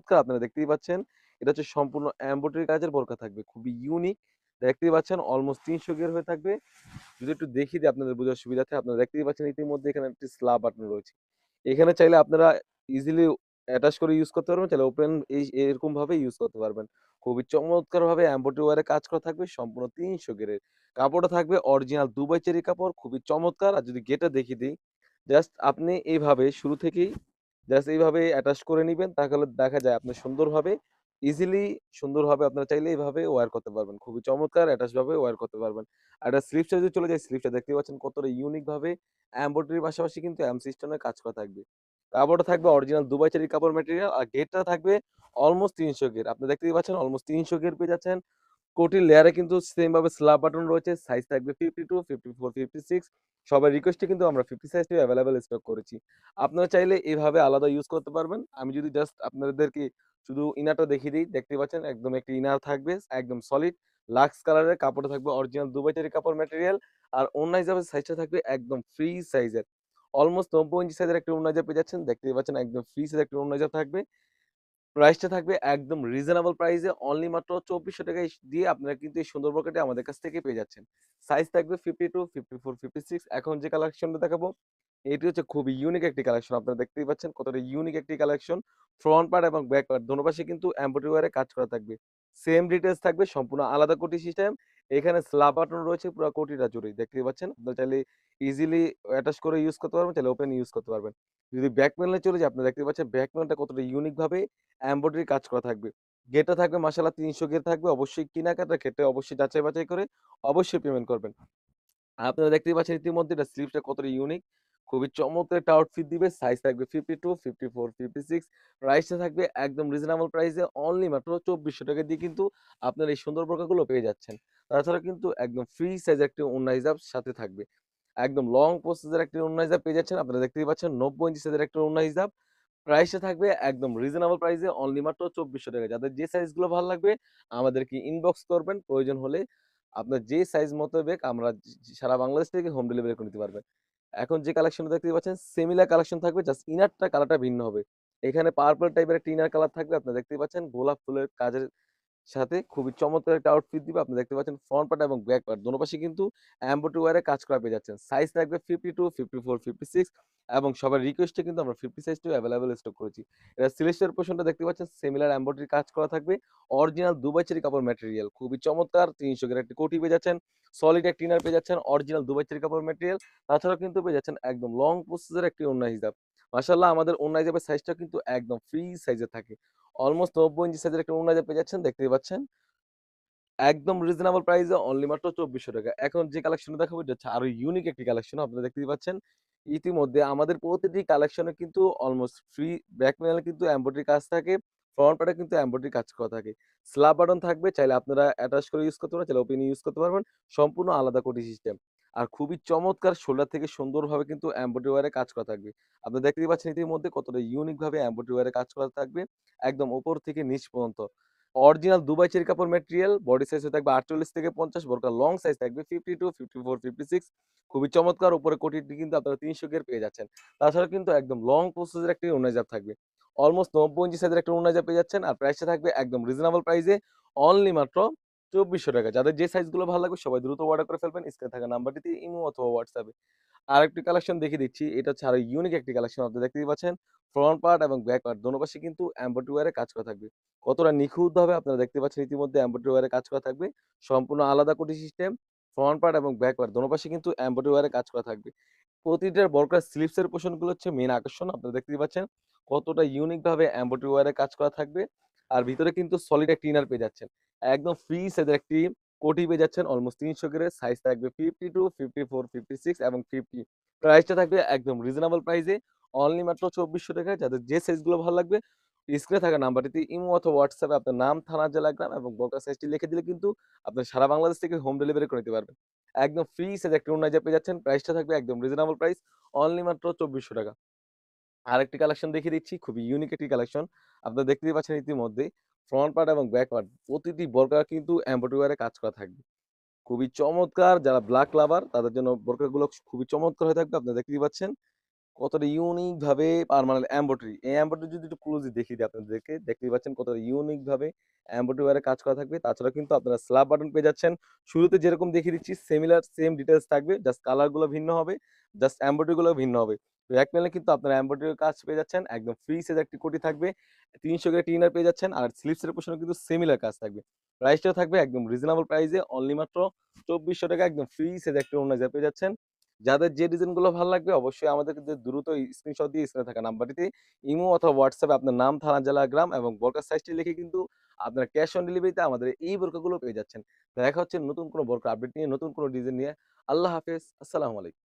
চমৎকার আপনারা দেখতেই পাচ্ছেন। এটা হচ্ছে সম্পূর্ণ এমব্রয়ডারি কাজের বোরকা থাকবে। খুবই ইউনিক। দেখতেই পাচ্ছেন অলমোস্ট ৩০০ গিয়ার হয়ে থাকবে। যদি একটু দেখিয়ে দিই আপনাদের বোঝার সুবিধার্থে, আপনারা দেখতেই পাচ্ছেন ইতিমধ্যে এখানে একটি স্ল্যাব বাটন রয়েছে। এখানে চাইলে আপনারা ইজিলি অ্যাটাচ করে ইউজ করতে পারবেন, চাইলে ওপেন এরকমভাবে ইউজ করতে পারবেন। খুবই চমৎকারভাবে এমব্রয়ডারি ওয়ারে কাজ করা থাকবে সম্পূর্ণ ৩০০ গিয়ারের। কাপড়টা থাকবে অরিজিনাল দুবাই চেরি কাপড়, খুবই চমৎকার। আর যদি গেটটা দেখিয়ে দিই, জাস্ট আপনি এইভাবে শুরু থেকেই জাস্ট এইভাবে অ্যাটাচ করে নিবেন। তাহলে দেখা যায় আপনি সুন্দরভাবে ইজিলি সুন্দরভাবে আপনারা চাইলে এভাবে ওয়্যার করতে পারবেন। খুবই চমৎকার অ্যাটাচ ভাবে ওয়্যার করতে পারবেন। আর এটা স্লিপসে যদি চলে যাই, স্লিপসটা দেখতেই পাচ্ছেন কতটা ইউনিক ভাবে এমব্রয়ডারির পাশাপাশি কিন্তু সিস্টেমের কাজ করা থাকবে। কাপড়টা থাকবে অরিজিনাল দুবাই চেরি কাপড় ম্যাটেরিয়াল আর গেটটা থাকবে অলমোস্ট ৩০০ গের। আপনি দেখতেই পাচ্ছেন অলমোস্ট ৩০০ গের পেয়ে যাচ্ছেন। কোটির লেয়ারে কিন্তু সেম ভাবে স্ল্যাব বাটন রয়েছে। সাইজ থাকবে 52, 54, 56। সবার রিকোয়েস্টে কিন্তু আমরা 50 সাইজটিও এভেইলেবল স্টক করেছি। আপনারা চাইলে এভাবে আলাদা ইউজ করতে পারবেন। আমি যদি জাস্ট আপনাদেরকে শুধু ইনারটা দেখিয়ে দিই, দেখতেই পাচ্ছেন একদম একটি ইনার থাকবে একদম সলিড লাক্স কালারের, কাপড়টা থাকবে অরিজিনাল দুবাই চেরি কাপড় ম্যাটেরিয়াল। আর ওড়না হিসাবে সাইজটা থাকবে একদম ফ্রি সাইজের। অলমোস্ট ৯০ ইঞ্চি সাইজের একটা ওড়না হিসাব পেয়ে যাচ্ছেন। দেখতেই পাচ্ছেন একদম ফ্রি সাইজের একটা ওড়না হিসাব থাকবে। প্রাইসটা থাকবে একদম রিজনেবল প্রাইসে অনলি মাত্র ৳২৪০০ দিয়ে আপনারা কিন্তু এই সুন্দর বোরকাটি আমাদের কাছ থেকে পেয়ে যাচ্ছেন। সাইজ থাকবে 52, 54, 56। এখন যে কালেকশনটা দেখাবো, এটি হচ্ছে খুবই ইউনিক একটি কালেকশন। আপনারা দেখতেই পাচ্ছেন কতটা ইউনিক একটি কালেকশন। ফ্রন্ট পার্ট এবং ব্যাক পার্ট দোনো পাশে কিন্তু এমব্রয়ডারি ওয়্যারে কাজ করা থাকবে। সেম ডিটেইলস থাকবে, সম্পূর্ণ আলাদা কোটি সিস্টেম। এখানে স্ল্যাব বাটন রয়েছে পুরা কোটিটা জুড়েই। দেখতেই পাচ্ছেন। আপনারা চাইলে ইজিলি অ্যাটাচ করে ইউজ করতে পারবেন, চাইলে ওপেন ইউজ করতে পারবেন। যদি ব্যাক প্যানেলে চলে যাই, আপনারা দেখতে পাচ্ছেন ব্যাক প্যানেলটা কতটা ইউনিক ভাবে এমব্রয়ডারি কাজ করা থাকবে। গেটটা থাকবে মাশাআল্লাহ ৩০০ গেট থাকবে। অবশ্যই কেনাকাটার ক্ষেত্রে অবশ্যই যাচাই বাছাই করে অবশ্যই পেমেন্ট করবেন। আপনারা দেখতেই পাচ্ছেন ইতিমধ্যে এটা স্লিপসটা কতটা ইউনিক। খুবই চমৎকার একটা আউটফিট দিবে। সাইজ থাকবে 52, 54, 56। প্রাইসটা থাকবে একদম রিজনেবল প্রাইসে অনলি মাত্র ৳২৪০০ দিয়ে কিন্তু আপনারা এই সুন্দর বোরকাগুলো পেয়ে যাচ্ছেন। তাছাড়া কিন্তু একদম ফ্রি সাইজের একটি ওড়না হিজাব সাথে থাকবে। একদম লং প্রসেসের একটি ওড়না হিজাব পেয়ে যাচ্ছেন। আপনারা দেখতেই পাচ্ছেন ৯০ ইঞ্চি সাইজের একটা ওড়না হিজাব। প্রাইসটা থাকবে একদম রিজনেবল প্রাইসে অনলি মাত্র ৳২৪০০। যাদের যে সাইজগুলো ভালো লাগবে আমাদেরকে ইনবক্স করবেন। প্রয়োজন হলে আপনার যে সাইজ মোতাবেক আমরা সারা বাংলাদেশ থেকে হোম ডেলিভারি করে দিতে পারবেন। এখন যে কালেকশনটা দেখতে পাচ্ছেন সিমিলার কালেকশন থাকবে, জাস্ট ইনারটা কালারটা ভিন্ন হবে। এখানে পার্পল টাইপের একটা ইনার কালার থাকবে। আপনারা দেখতেই পাচ্ছেন গোলাপ ফুলের কাজের সাথে খুবই চমৎকার একটা আউটফিট দিবে। আপনি দেখতে পাচ্ছেন ফ্রন্ট পার্ট এবং ব্যাক পার্ট দোনো পাশে কিন্তু এমব্রয়ডারি ওয়্যারে কাজ করা পেয়ে যাচ্ছেন। সাইজ থাকবে 52, 54, 56 এবং সবার রিকোয়েস্টে কিন্তু আমরা 50 সাইজটিও এভেইলেবল স্টক করেছি। এটা সিলিস্টার পোরশনটা দেখতে পাচ্ছেন সিমিলার এমব্রয়ডারি কাজ করা থাকবে। অরিজিনাল দুবাই চেরি কাপড় ম্যাটেরিয়াল খুবই চমৎকার। ৩০০ গ্রেড একটি কোটি পেয়ে যাচ্ছেন। সলিড একটা ইনার পেয়ে যাচ্ছেন। অরিজিনাল দুবাই চেরি কাপড় ম্যাটেরিয়াল। তাছাড়াও কিন্তু পেয়ে যাচ্ছেন একদম লং প্রসেসের একটি ওড়না হিজাব। মাশাআল্লাহ আমাদের ওড়না হিজাবের সাইজটা কিন্তু একদম ফ্রি সাইজে থাকে। অলমোস্ট ৯০ ইঞ্চি সাইজের একটা ওড়না হিজাব পেয়ে যাচ্ছেন। দেখতেই পাচ্ছেন। একদম রিজনেবল প্রাইসে অনলি মাত্র ৳২৪০০। এখন যে কালেকশনটা দেখাবো এটা হচ্ছে আরো ইউনিক একটি কালেকশন। আপনারা দেখতেই পাচ্ছেন। ইতিমধ্যে আমাদের প্রতিটি কালেকশনে কিন্তু অলমোস্ট ফ্রি ব্যাক প্যানেলে কিন্তু এমব্রয়ডারি কাজ থাকে। ফ্রন্ট পার্টে কিন্তু এমব্রয়ডারি কাজ করা থাকে। স্ল্যাব বাটন থাকবে। চাইলে আপনারা অ্যাটাচ করে ইউজ করতে পারেন, চাইলে ওপেন ইউজ করতে পারবেন। সম্পূর্ণ আলাদা কোটি সিস্টেম। আর খুবই চমৎকার শোল্ডার থেকে সুন্দরভাবে কিন্তু এমব্রয়ডারি ওয়্যারে কাজ করা থাকবে। আপনারা দেখতেই পাচ্ছেন ইতিমধ্যে কতটা ইউনিক ভাবে এমব্রয়ডারি ওয়্যারে কাজ করা থাকবে। একদম উপর থেকে নিচ পর্যন্ত। অরিজিনাল দুবাই চেরি কাপড় ম্যাটেরিয়াল বডি সাইজ থাকবে ৪৮ থেকে ৫০, বোরকার লং সাইজ থাকবে 52, 54, 56। খুবই চমৎকার। উপরে কোটিটি কিন্তু আপনারা ৩০০ গের পেয়ে যাচ্ছেন। তাছাড়া কিন্তু একদম লং প্রসেসের একটি ওড়না হিজাব থাকবে। অলমোস্ট ৯০ ইঞ্চি সাইজের একটা ওড়না হিজাব পেয়ে যাচ্ছেন। আর প্রাইসটা থাকবে একদম রিজনেবল প্রাইসে অনলি মাত্র ৳২৪০০। যাদের যে সাইজগুলো ভালো লাগবে সবাই দ্রুত অর্ডার করে ফেলবেন স্ক্রিনে থাকা নাম্বারটিতে ইমো অথবা হোয়াটসঅ্যাপে। আরেকটি কালেকশন দেখিয়ে দিচ্ছি। এটা হচ্ছে আরো ইউনিক একটি কালেকশন। আপনারা দেখতেই পাচ্ছেন। ফ্রন্ট পার্ট এবং ব্যাক পার্ট দোনো পাশে কিন্তু এমব্রয়ডারি ওয়্যারে কাজ করা থাকবে। কতটা নিখুঁতভাবে আপনারা দেখতে পাচ্ছেন ইতিমধ্যে এমব্রয়ডারি ওয়্যারে কাজ করা থাকবে। সম্পূর্ণ আলাদা কোটি সিস্টেম। ফ্রন্ট পার্ট এবং ব্যাক পার্ট দোনো পাশে কিন্তু এমব্রয়ডারি ওয়্যারে কাজ করা থাকবে। প্রতিটার বরকার স্লিপস এর পোরশন গুলো হচ্ছে মেইন আকর্ষণ। আপনারা দেখতেই পাচ্ছেন কতটা ইউনিক ভাবে এমব্রয়ডারি ওয়্যারে কাজ করা থাকবে। আর ভিতরে কিন্তু সলিড একটা ইনার পেয়ে যাচ্ছেন। একদম ফ্রি সাইজের একটি কোটি পেয়ে যাচ্ছেন অলমোস্ট ৩০০ গ্রেড। সাইজ থাকবে 52, 54, 56 এবং 50। প্রাইসটা থাকবে একদম রিজনেবল প্রাইসে অনলি মাত্র ৳২৪০০। যাদের যে সাইজগুলো ভালো লাগবে স্ক্রিনে থাকা নাম্বারটিতে ইমো অথবা হোয়াটসঅ্যাপে আপনার নাম, থানা, জেলা, গ্রাম এবং বর্গার সাইজটি লিখে দিলে কিন্তু আপনার সারা বাংলাদেশ থেকে হোম ডেলিভারি করে নিতে পারবেন। একদম ফ্রি সাইজ একটা ওড়না হিজাব পেয়ে যাচ্ছেন। প্রাইসটা থাকবে একদম রিজনেবল প্রাইস অনলি মাত্র ৳২৪০০। আরেকটি কালেকশন দেখিয়ে দিচ্ছি। খুবই ইউনিক একটি কালেকশন। আপনারা দেখতেই পাচ্ছেন ইতিমধ্যেই ফ্রন্ট পার্ট এবং ব্যাক পার্ট প্রতিটি বোরকা কিন্তু এমব্রয়ডারি ওয়্যারে কাজ করা থাকবে। খুবই চমৎকার। যারা ব্লাক লাভার তাদের জন্য বোরকাগুলো খুবই চমৎকার হয়ে থাকবে। আপনারা দেখতেই পাচ্ছেন। কতটা ইউনিক ভাবে পার্মানেন্ট এমব্রয়ডারি। এই এমব্রয়ডারি যদি একটু ক্লোজলি দেখিয়ে দিই আপনাদেরকে, দেখতেই পাচ্ছেন কতটা ইউনিক ভাবে এমব্রয়ডারি ওয়ারে কাজ করা থাকবে। তাছাড়া কিন্তু আপনারা স্ল্যাব বাটন পেয়ে যাচ্ছেন। শুরুতে যেরকম দেখিয়ে দিচ্ছি সিমিলার সেম ডিটেইলস থাকবে। জাস্ট কালার গুলো ভিন্ন হবে। জাস্ট এমব্রয়ডারি গুলো ভিন্ন হবে। র‍্যাক প্যানেলে কিন্তু আপনারা এমব্রয়ডারি কাজ পেয়ে যাচ্ছেন। একদম ফ্রি সাইজ একটি কোটি থাকবে। ৩০০ গ্রেড ইনার পেয়ে যাচ্ছেন। আর স্লিপস এর পোরশনে কিন্তু সিমিলার কাজ থাকবে। প্রাইসটাও থাকবে একদম রিজনেবল প্রাইসে অনলি মাত্র ৳২৪০০ একদম ফ্রি সাইজ একটা ওড়না পেয়ে যাচ্ছেন। যাদের যে ডিজাইনগুলো ভাল লাগবে অবশ্যই আমাদেরকে দ্রুত স্ক্রিনশট দিয়ে স্ক্রিনে থাকা নাম্বারটিতে ইমো অথবা হোয়াটসঅ্যাপে আপনার নাম, থানা, জেলা, গ্রাম এবং বোরকার সাইজটি লিখে কিন্তু আপনার ক্যাশ অন ডেলিভারিতে আমাদের এই বোরকাগুলো পেয়ে যাচ্ছেন। দেখা হচ্ছে নতুন কোনো বোরকা আপডেট নিয়ে, নতুন কোনো ডিজাইন নিয়ে। আল্লাহ হাফেজ। আসসালামু আলাইকুম।